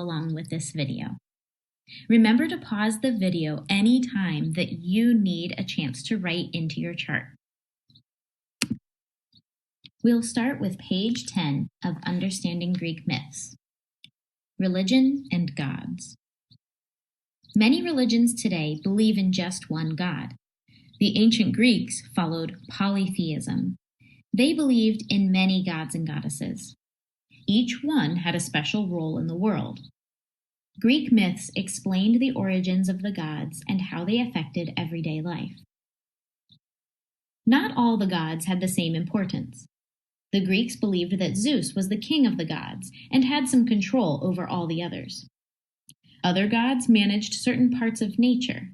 along with this video. Remember to pause the video anytime that you need a chance to write into your chart. We'll start with page 10 of Understanding Greek Myths. Religion and Gods. Many religions today believe in just one God. The ancient Greeks followed polytheism. They believed in many gods and goddesses. Each one had a special role in the world. Greek myths explained the origins of the gods and how they affected everyday life. Not all the gods had the same importance. The Greeks believed that Zeus was the king of the gods and had some control over all the others. Other gods managed certain parts of nature.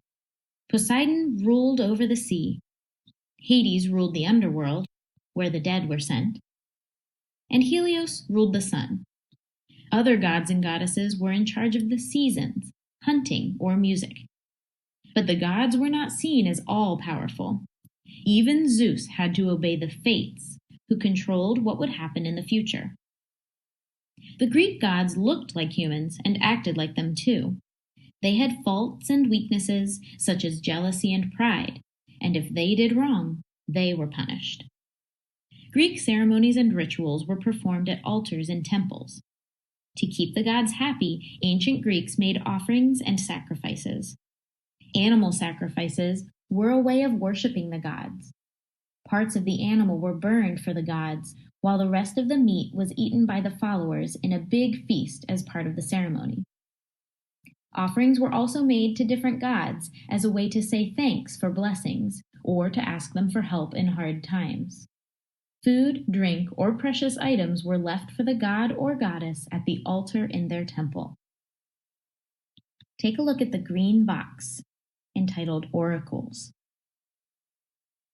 Poseidon ruled over the sea. Hades ruled the underworld, where the dead were sent. And Helios ruled the sun. Other gods and goddesses were in charge of the seasons, hunting, or music. But the gods were not seen as all-powerful. Even Zeus had to obey the Fates, who controlled what would happen in the future. The Greek gods looked like humans and acted like them too. They had faults and weaknesses, such as jealousy and pride, and if they did wrong, they were punished. Greek ceremonies and rituals were performed at altars and temples. To keep the gods happy, ancient Greeks made offerings and sacrifices. Animal sacrifices were a way of worshiping the gods. Parts of the animal were burned for the gods, while the rest of the meat was eaten by the followers in a big feast as part of the ceremony. Offerings were also made to different gods as a way to say thanks for blessings or to ask them for help in hard times. Food, drink, or precious items were left for the god or goddess at the altar in their temple. Take a look at the green box entitled Oracles.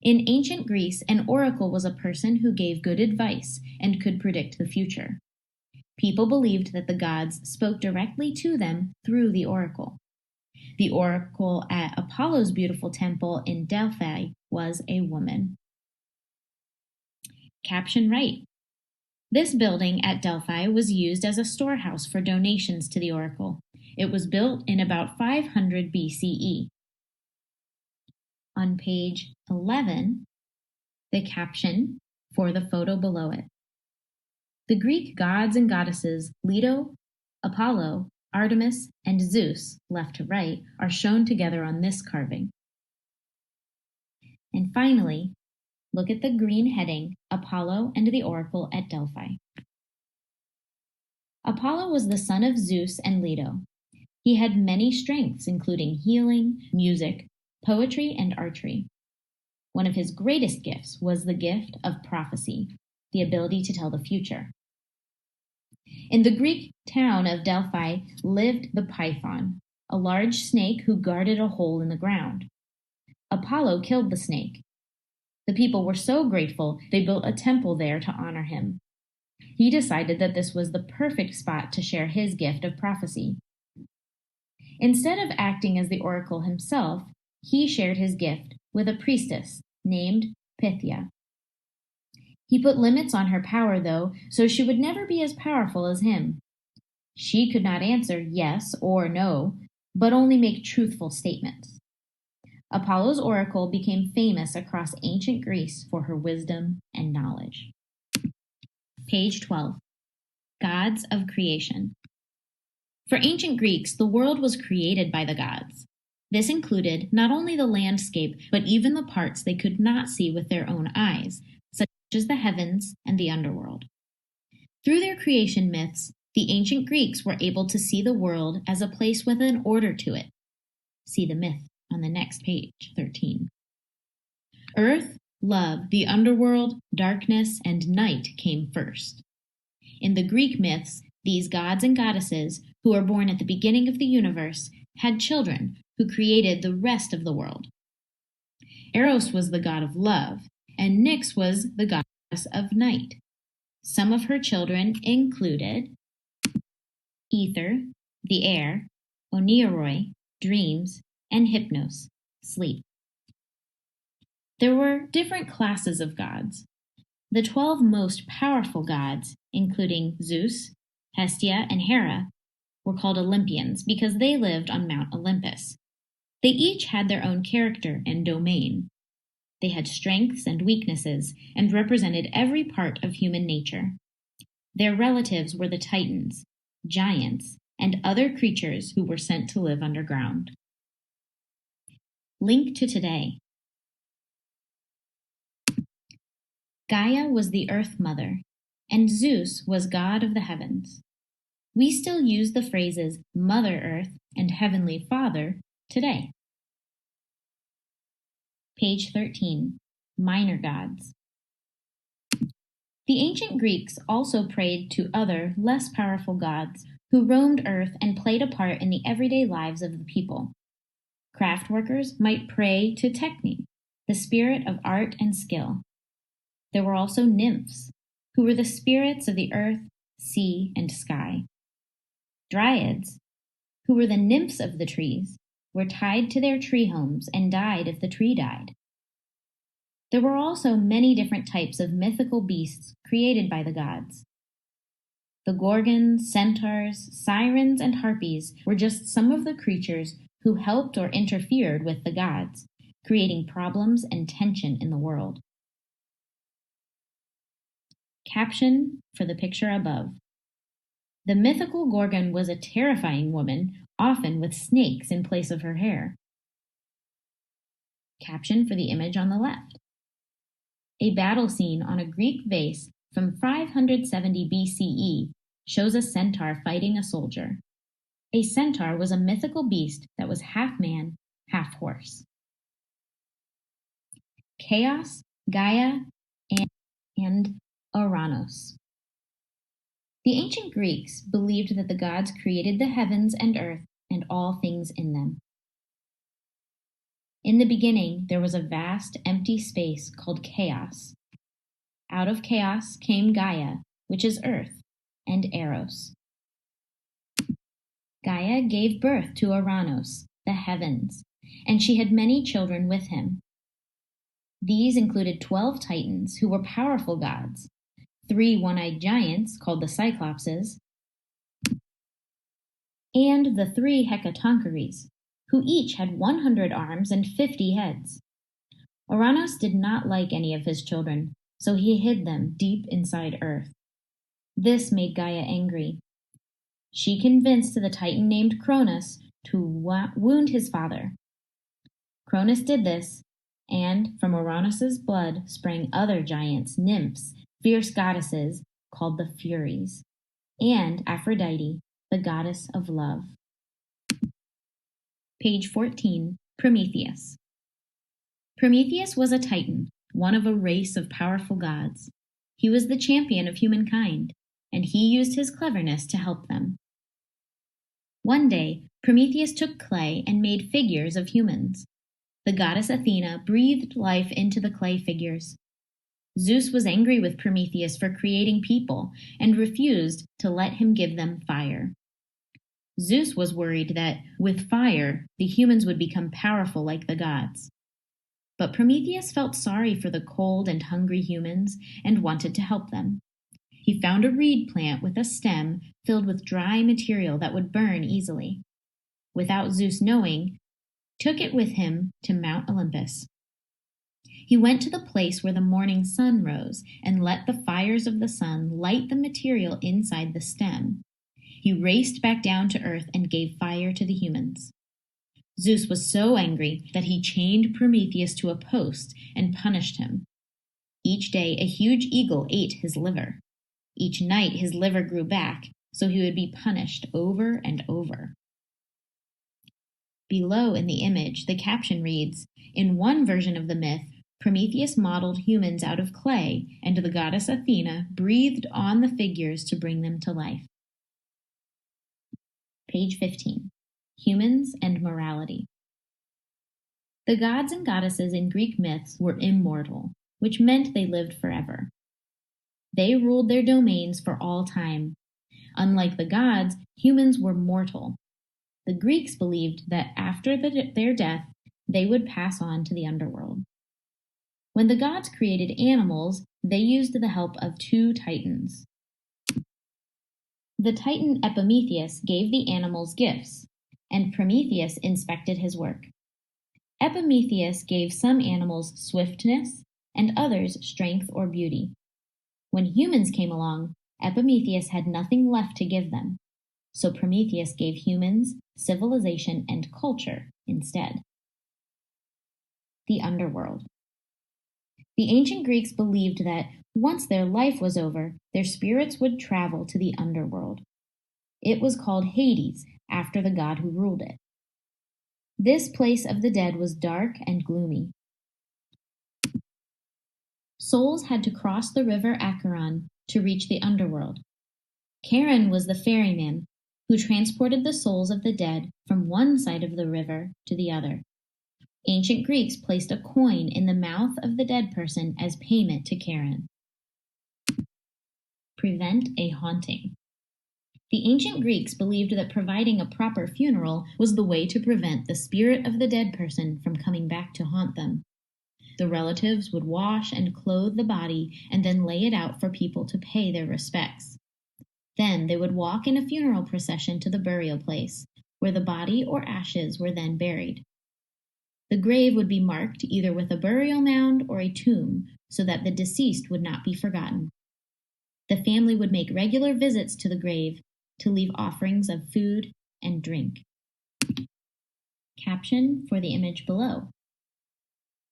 In ancient Greece, an oracle was a person who gave good advice and could predict the future. People believed that the gods spoke directly to them through the oracle. The oracle at Apollo's beautiful temple in Delphi was a woman. Caption right. This building at Delphi was used as a storehouse for donations to the oracle. It was built in about 500 BCE. On page 11, the caption for the photo below it. The Greek gods and goddesses Leto, Apollo, Artemis, and Zeus, left to right, are shown together on this carving. And finally, look at the green heading, Apollo and the Oracle at Delphi. Apollo was the son of Zeus and Leto. He had many strengths, including healing, music, poetry, and archery. One of his greatest gifts was the gift of prophecy, the ability to tell the future. In the Greek town of Delphi lived the Python, a large snake who guarded a hole in the ground. Apollo killed the snake. The people were so grateful they built a temple there to honor him. He decided that this was the perfect spot to share his gift of prophecy. Instead of acting as the oracle himself, he shared his gift with a priestess named Pythia. He put limits on her power, though, so she would never be as powerful as him. She could not answer yes or no, but only make truthful statements. Apollo's oracle became famous across ancient Greece for her wisdom and knowledge. Page 12. Gods of Creation. For ancient Greeks, the world was created by the gods. This included not only the landscape, but even the parts they could not see with their own eyes, such as the heavens and the underworld. Through their creation myths, the ancient Greeks were able to see the world as a place with an order to it. See the myth on the next page, 13. Earth, love, the underworld, darkness, and night came first. In the Greek myths, these gods and goddesses, who were born at the beginning of the universe, had children who created the rest of the world. Eros was the god of love, and Nyx was the goddess of night. Some of her children included Ether, the air, Oneiroi, dreams, and Hypnos, sleep. There were different classes of gods. The 12 most powerful gods, including Zeus, Hestia, and Hera, were called Olympians because they lived on Mount Olympus. They each had their own character and domain. They had strengths and weaknesses and represented every part of human nature. Their relatives were the Titans, giants, and other creatures who were sent to live underground. Link to today. Gaia was the Earth Mother, and Zeus was god of the heavens. We still use the phrases Mother Earth and Heavenly Father today. Page 13. Minor gods. The ancient Greeks also prayed to other, less powerful gods who roamed Earth and played a part in the everyday lives of the people. Craft workers might pray to Techne, the spirit of art and skill. There were also nymphs, who were the spirits of the earth, sea, and sky. Dryads, who were the nymphs of the trees, were tied to their tree homes and died if the tree died. There were also many different types of mythical beasts created by the gods. The Gorgons, centaurs, sirens, and harpies were just some of the creatures who helped or interfered with the gods, creating problems and tension in the world. Caption for the picture above. The mythical Gorgon was a terrifying woman, often with snakes in place of her hair. Caption for the image on the left. A battle scene on a Greek vase from 570 BCE shows a centaur fighting a soldier. A centaur was a mythical beast that was half man, half horse. Chaos, Gaia, and Ouranos. The ancient Greeks believed that the gods created the heavens and earth and all things in them. In the beginning, there was a vast empty space called chaos. Out of chaos came Gaia, which is earth, and Eros. Gaia gave birth to Ouranos, the heavens, and she had many children with him. These included 12 Titans who were powerful gods, 3 one-eyed giants called the Cyclopses, and the 3 Hecatoncheires, who each had 100 arms and 50 heads. Ouranos did not like any of his children, so he hid them deep inside Earth. This made Gaia angry. She convinced the Titan named Cronus to wound his father. Cronus did this, and from Ouranos' blood sprang other giants, nymphs, fierce goddesses called the Furies, and Aphrodite, the goddess of love. Page 14, Prometheus. Prometheus was a Titan, one of a race of powerful gods. He was the champion of humankind, and he used his cleverness to help them. One day, Prometheus took clay and made figures of humans. The goddess Athena breathed life into the clay figures. Zeus was angry with Prometheus for creating people and refused to let him give them fire. Zeus was worried that, with fire, the humans would become powerful like the gods. But Prometheus felt sorry for the cold and hungry humans and wanted to help them. He found a reed plant with a stem filled with dry material that would burn easily. Without Zeus knowing, took it with him to Mount Olympus. He went to the place where the morning sun rose and let the fires of the sun light the material inside the stem. He raced back down to earth and gave fire to the humans. Zeus was so angry that he chained Prometheus to a post and punished him. Each day a huge eagle ate his liver. Each night his liver grew back, so he would be punished over and over. Below in the image, the caption reads, "In one version of the myth, Prometheus modeled humans out of clay, and the goddess Athena breathed on the figures to bring them to life." Page 15. Humans and morality. The gods and goddesses in Greek myths were immortal, which meant they lived forever. They ruled their domains for all time. Unlike the gods, humans were mortal. The Greeks believed that after their death, they would pass on to the underworld. When the gods created animals, they used the help of 2 Titans. The Titan Epimetheus gave the animals gifts, and Prometheus inspected his work. Epimetheus gave some animals swiftness and others strength or beauty. When humans came along, Epimetheus had nothing left to give them, so Prometheus gave humans civilization and culture instead. The underworld. The ancient Greeks believed that once their life was over, their spirits would travel to the underworld. It was called Hades after the god who ruled it. This place of the dead was dark and gloomy. Souls had to cross the river Acheron to reach the underworld. Charon was the ferryman who transported the souls of the dead from one side of the river to the other. Ancient Greeks placed a coin in the mouth of the dead person as payment to Charon. Prevent a haunting. The ancient Greeks believed that providing a proper funeral was the way to prevent the spirit of the dead person from coming back to haunt them. The relatives would wash and clothe the body and then lay it out for people to pay their respects. Then they would walk in a funeral procession to the burial place, where the body or ashes were then buried. The grave would be marked either with a burial mound or a tomb so that the deceased would not be forgotten. The family would make regular visits to the grave to leave offerings of food and drink. Caption for the image below.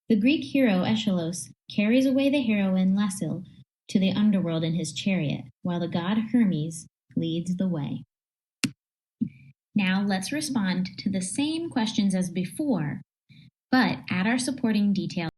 The Greek hero Aeschylus carries away the heroine Lasil to the underworld in his chariot, while the god Hermes leads the way. Now let's respond to the same questions as before, but add our supporting details.